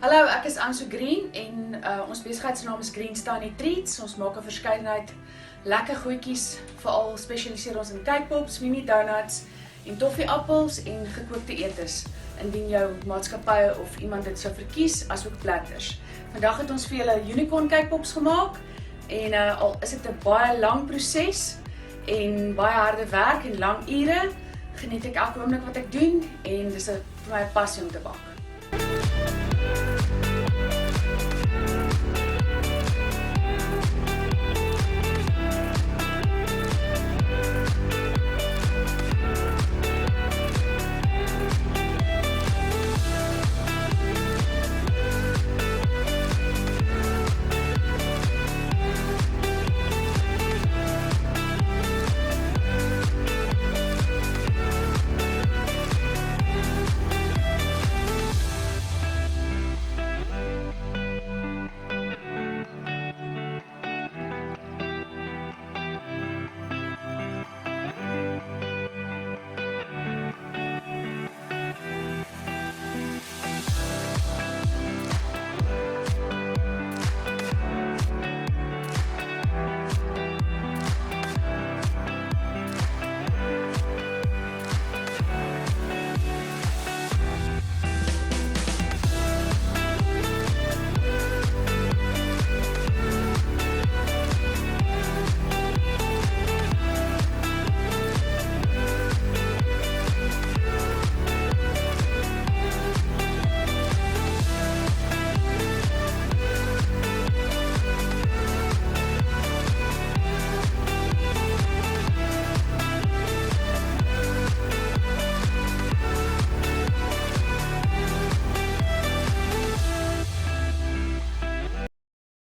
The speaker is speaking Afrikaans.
Hallo, ek is Anso Green en ons besigheidsnaam is Green Stani Treats. Ons maak 'n verskeidenheid lekker goedjies, veral spesialiseer ons in cakepops, mini donuts en toffieappels en gekookte etes, indien jou maatskappy of iemand dit sou verkies, asook platters. Vandag het ons vir julle unicorn cakepops gemaak en al is dit 'n baie lang proses en baie harde werk en lang ure, geniet ek elke oomblik wat ek doen en dis vir my 'n passie om te bak.